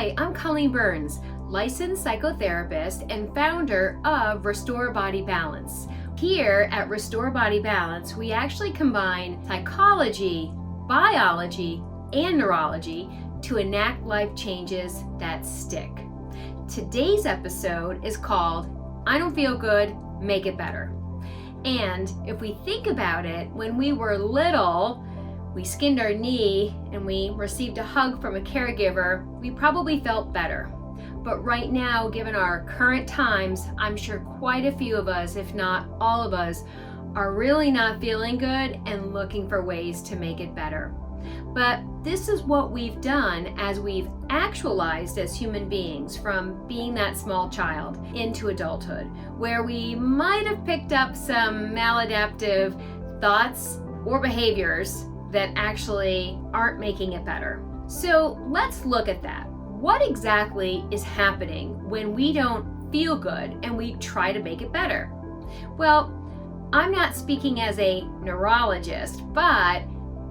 Hi, I'm Colleen Burns, licensed psychotherapist and founder of Restore Body Balance. Here at Restore Body Balance, we actually combine psychology, biology, and neurology to enact life changes that stick. Today's episode is called I Don't Feel Good, Make It Better. And if we think about it, when we were little, we skinned our knee and we received a hug from a caregiver, we probably felt better. But right now, given our current times, I'm sure quite a few of us, if not all of us, are really not feeling good and looking for ways to make it better. But this is what we've done as we've actualized as human beings from being that small child into adulthood, where we might have picked up some maladaptive thoughts or behaviors that actually aren't making it better. So let's look at that. What exactly is happening when we don't feel good and we try to make it better? Well, I'm not speaking as a neurologist, but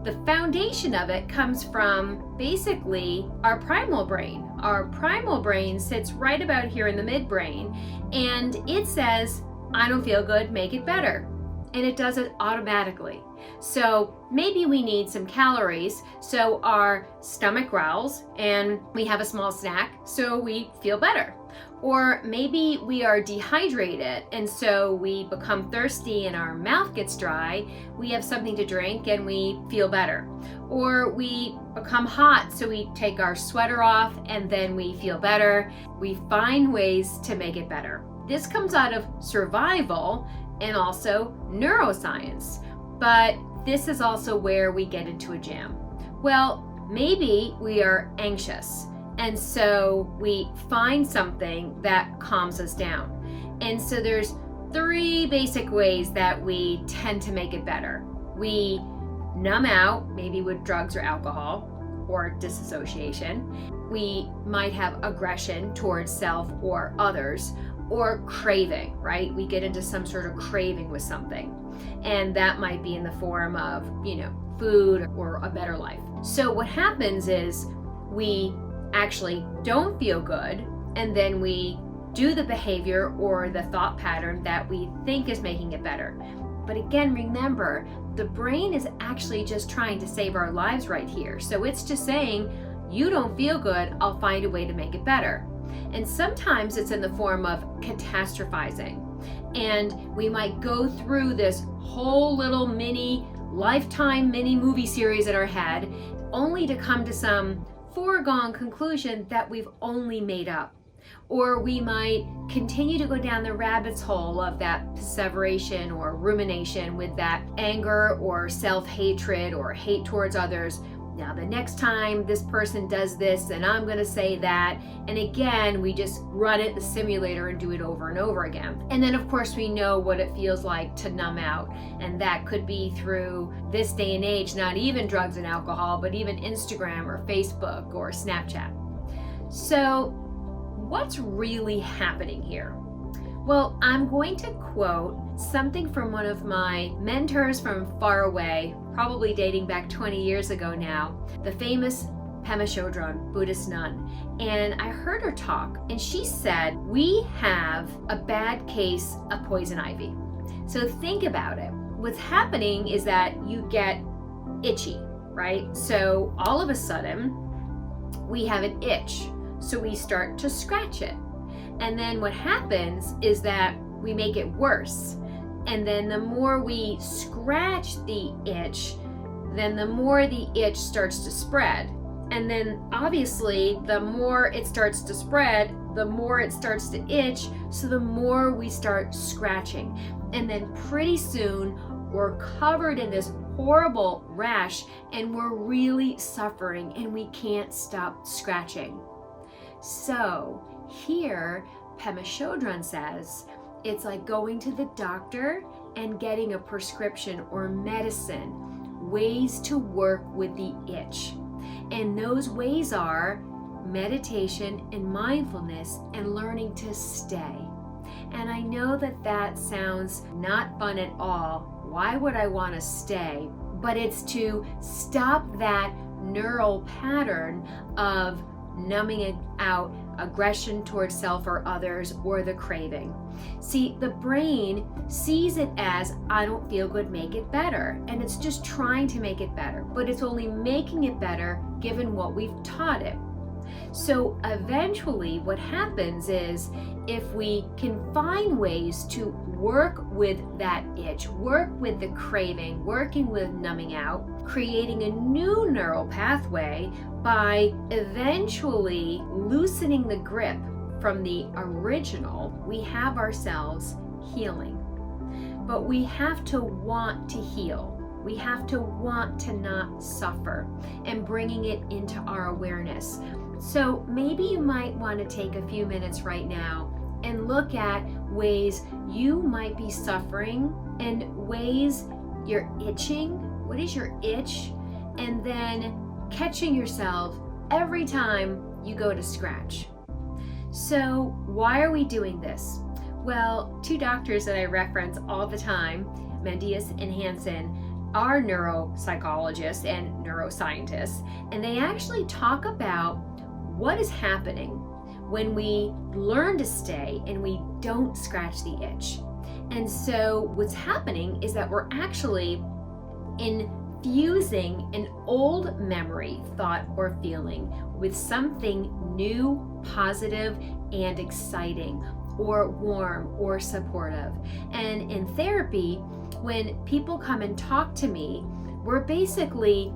the foundation of it comes from basically our primal brain. Our primal brain sits right about here in the midbrain, and it says, I don't feel good, make it better. And it does it automatically. So maybe we need some calories, so our stomach growls and we have a small snack so we feel better. Or maybe we are dehydrated and so we become thirsty and our mouth gets dry, we have something to drink and we feel better. Or we become hot so we take our sweater off and then we feel better. We find ways to make it better. This comes out of survival and also neuroscience. But this is also where we get into a jam. Well, maybe we are anxious, and so we find something that calms us down. And so there's three basic ways that we tend to make it better. We numb out, maybe with drugs or alcohol, or disassociation. We might have aggression towards self or others, or craving, right? We get into some sort of craving with something. And that might be in the form of, food or a better life. So what happens is we actually don't feel good, and then we do the behavior or the thought pattern that we think is making it better. But again, remember, the brain is actually just trying to save our lives right here. So it's just saying, you don't feel good, I'll find a way to make it better. And sometimes it's in the form of catastrophizing. And we might go through this whole little lifetime mini movie series in our head, only to come to some foregone conclusion that we've only made up. Or we might continue to go down the rabbit's hole of that perseveration or rumination with that anger or self-hatred or hate towards others. Now, the next time this person does this, then I'm going to say that. And again, we just run it, the simulator, and do it over and over again. And then, of course, we know what it feels like to numb out. And that could be through this day and age, not even drugs and alcohol, but even Instagram or Facebook or Snapchat. So what's really happening here? Well, I'm going to quote something from one of my mentors from far away, probably dating back 20 years ago now, the famous Pema Chodron, Buddhist nun. And I heard her talk, and she said, we have a bad case of poison ivy. So think about it. What's happening is that you get itchy, right? So all of a sudden, we have an itch. So we start to scratch it. And then what happens is that we make it worse. And then the more we scratch the itch, then the more the itch starts to spread. And then obviously the more it starts to spread, the more it starts to itch, so the more we start scratching. And then pretty soon we're covered in this horrible rash and we're really suffering and we can't stop scratching. So here, Pema Chodron says, it's like going to the doctor and getting a prescription or medicine, ways to work with the itch. And those ways are meditation and mindfulness and learning to stay. And I know that that sounds not fun at all. Why would I want to stay? But it's to stop that neural pattern of numbing it out aggression towards self or others, or the craving. See, the brain sees it as, I don't feel good, make it better. And it's just trying to make it better, but it's only making it better given what we've taught it. So eventually what happens is, if we can find ways to work with that itch, work with the craving, working with numbing out, creating a new neural pathway by eventually loosening the grip from the original, we have ourselves healing. But we have to want to heal. We have to want to not suffer, and bringing it into our awareness. So maybe you might want to take a few minutes right now and look at ways you might be suffering and ways you're itching. What is your itch? And then catching yourself every time you go to scratch. So why are we doing this? Well, two doctors that I reference all the time, Mendius and Hansen, are neuropsychologists and neuroscientists, and they actually talk about what is happening when we learn to stay and we don't scratch the itch. And so what's happening is that we're actually infusing an old memory, thought, or feeling with something new, positive, and exciting, or warm, or supportive. And in therapy, when people come and talk to me, we're basically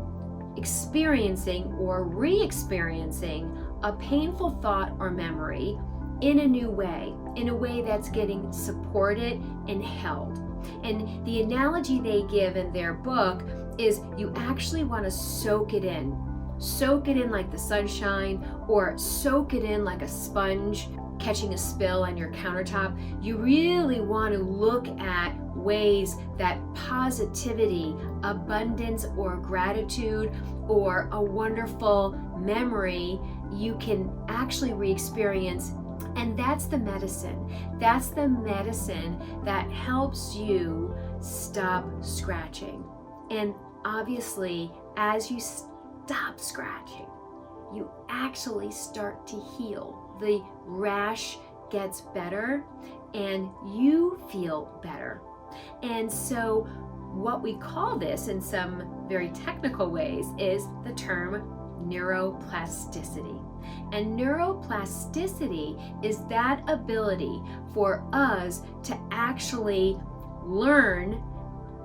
experiencing or re-experiencing a painful thought or memory in a new way, in a way that's getting supported and held. And the analogy they give in their book is, you actually want to soak it in. Soak it in like the sunshine, or soak it in like a sponge catching a spill on your countertop. You really want to look at ways that positivity, abundance, or gratitude, or a wonderful memory you can actually re-experience. And that's the medicine. That's the medicine that helps you stop scratching. And obviously, as you stop scratching, you actually start to heal. The rash gets better and you feel better. And so what we call this in some very technical ways is the term neuroplasticity. And neuroplasticity is that ability for us to actually learn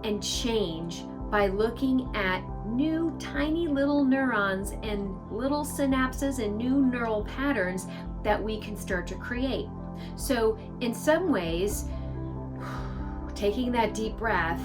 and change by looking at new tiny little neurons and little synapses and new neural patterns that we can start to create. So in some ways, taking that deep breath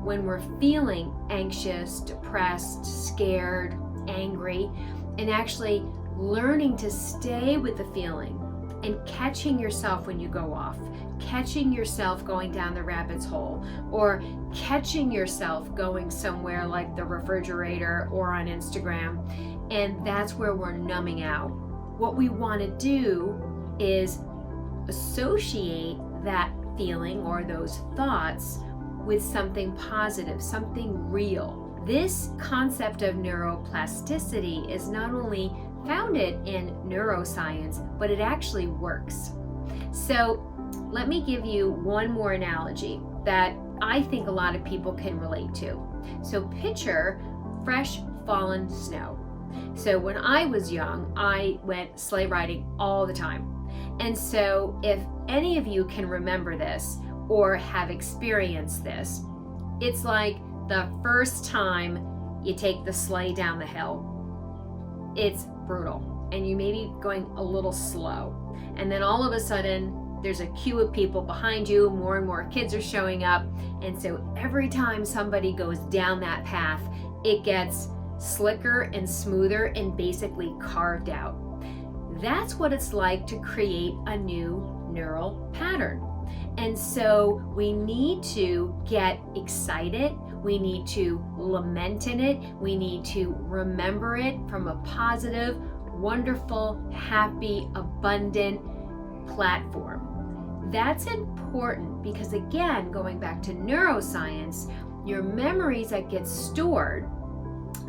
when we're feeling anxious, depressed, scared, angry, and actually learning to stay with the feeling and catching yourself when you go off, catching yourself going down the rabbit's hole, or catching yourself going somewhere like the refrigerator or on Instagram, and that's where we're numbing out. What we want to do is associate that feeling or those thoughts with something positive, something real. This concept of neuroplasticity is not only founded in neuroscience, but it actually works. So let me give you one more analogy that I think a lot of people can relate to. So picture fresh fallen snow. So when I was young, I went sleigh riding all the time. And so if any of you can remember this or have experienced this, it's like the first time you take the sleigh down the hill. It's brutal, and you may be going a little slow. And then all of a sudden, there's a queue of people behind you, more and more kids are showing up. And so every time somebody goes down that path, it gets slicker and smoother and basically carved out. That's what it's like to create a new neural pattern. And so we need to get excited. We need to lament in it. We need to remember it from a positive, wonderful, happy, abundant platform. That's important because, again, going back to neuroscience, your memories that get stored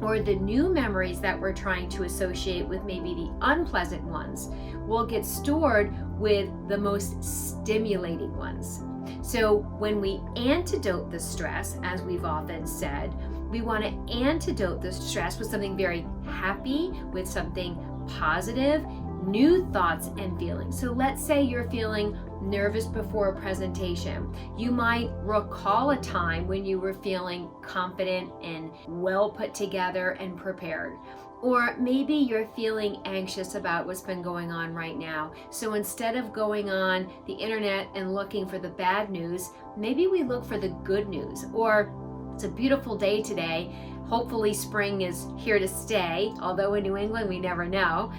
or the new memories that we're trying to associate with maybe the unpleasant ones will get stored with the most stimulating ones. So when we antidote the stress, as we've often said, we want to antidote the stress with something very happy, with something positive, new thoughts and feelings. So let's say you're feeling nervous before a presentation. You might recall a time when you were feeling confident and well put together and prepared. Or maybe you're feeling anxious about what's been going on right now. So instead of going on the internet and looking for the bad news, maybe we look for the good news. Or it's a beautiful day today. Hopefully spring is here to stay, although in New England we never know.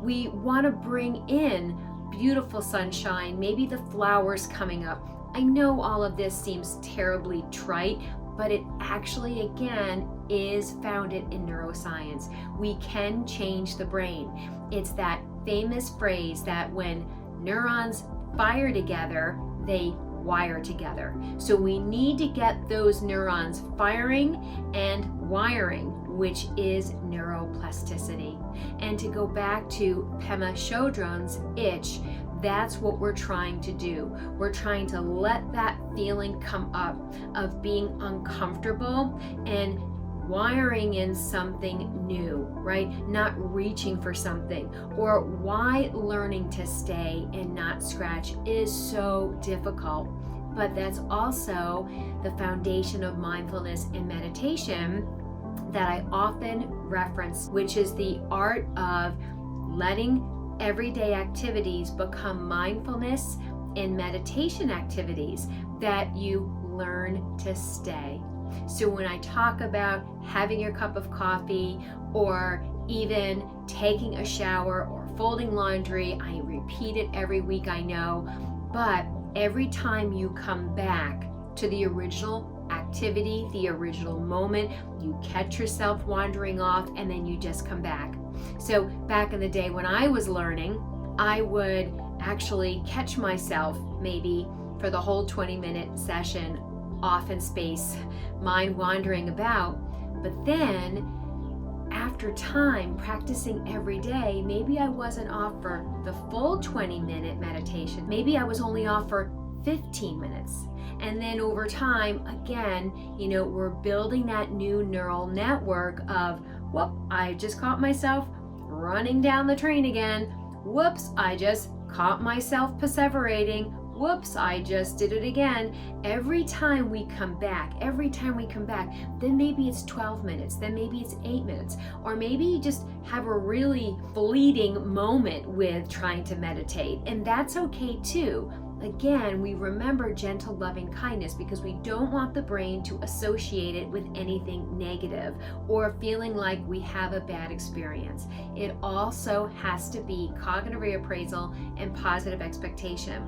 We want to bring in beautiful sunshine, maybe the flowers coming up. I know all of this seems terribly trite, but it actually, again, is founded in neuroscience. We can change the brain. It's that famous phrase that when neurons fire together, they wire together. So we need to get those neurons firing and wiring, which is neuroplasticity. And to go back to Pema Chodron's itch, that's what we're trying to do. We're trying to let that feeling come up of being uncomfortable and wiring in something new, right? Not reaching for something, or why learning to stay and not scratch is so difficult. But that's also the foundation of mindfulness and meditation that I often reference, which is the art of letting everyday activities become mindfulness and meditation activities that you learn to stay. So when I talk about having your cup of coffee, or even taking a shower or folding laundry, I repeat it every week, I know, but every time you come back to the original activity, the original moment, you catch yourself wandering off and then you just come back. So back in the day when I was learning, I would actually catch myself maybe for the whole 20-minute session off in space, mind wandering about. But then after time, practicing every day, maybe I wasn't off for the full 20-minute meditation. Maybe I was only off for 15 minutes. And then over time, again, we're building that new neural network of, whoop, I just caught myself running down the train again. Whoops, I just caught myself perseverating. Whoops, I just did it again. Every time we come back, then maybe it's 12 minutes, then maybe it's 8 minutes, or maybe you just have a really fleeting moment with trying to meditate, and that's okay too. Again, we remember gentle, loving kindness because we don't want the brain to associate it with anything negative or feeling like we have a bad experience. It also has to be cognitive reappraisal and positive expectation,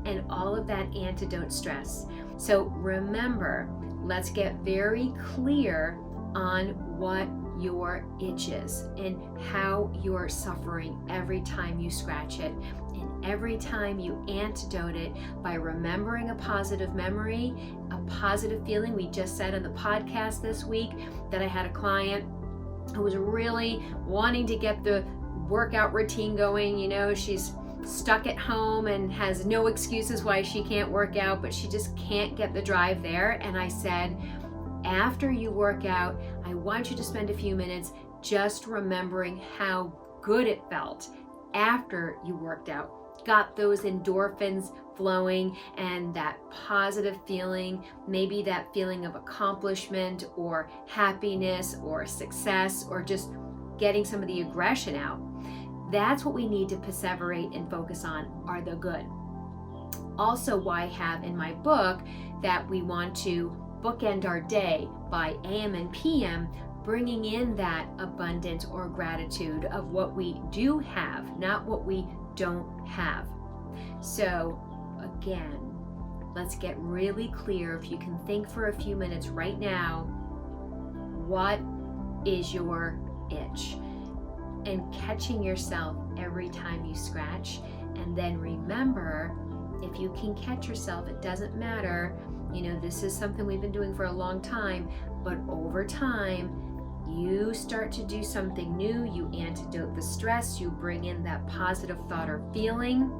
and all of that antidote stress. So remember, let's get very clear on what your itch is and how you're suffering every time you scratch it, and every time you antidote it by remembering a positive memory, a positive feeling. We just said on the podcast this week that I had a client who was really wanting to get the workout routine going. She's stuck at home and has no excuses why she can't work out, but she just can't get the drive there. And I said, after you work out, I want you to spend a few minutes just remembering how good it felt after you worked out. Got those endorphins flowing and that positive feeling, maybe that feeling of accomplishment or happiness or success, or just getting some of the aggression out. That's what we need to perseverate and focus on, are the good. Also, why I have in my book that we want to bookend our day by AM and PM, bringing in that abundance or gratitude of what we do have, not what we don't have. So again, let's get really clear. If you can think for a few minutes right now, what is your itch? And catching yourself every time you scratch. And then remember, if you can catch yourself, it doesn't matter This is something we've been doing for a long time, but over time, you start to do something new, you antidote the stress, you bring in that positive thought or feeling.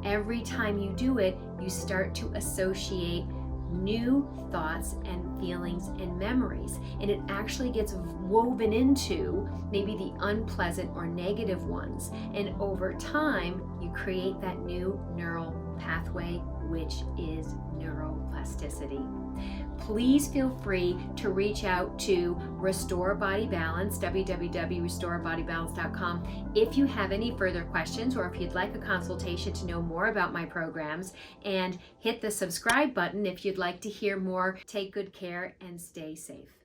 Every time you do it, you start to associate new thoughts and feelings and memories, and it actually gets woven into maybe the unpleasant or negative ones, and over time you create that new neural pathway, which is neuroplasticity. Please feel free to reach out to Restore Body Balance, www.restorebodybalance.com, if you have any further questions or if you'd like a consultation to know more about my programs, and hit the subscribe button if you'd like to hear more. Take good care and stay safe.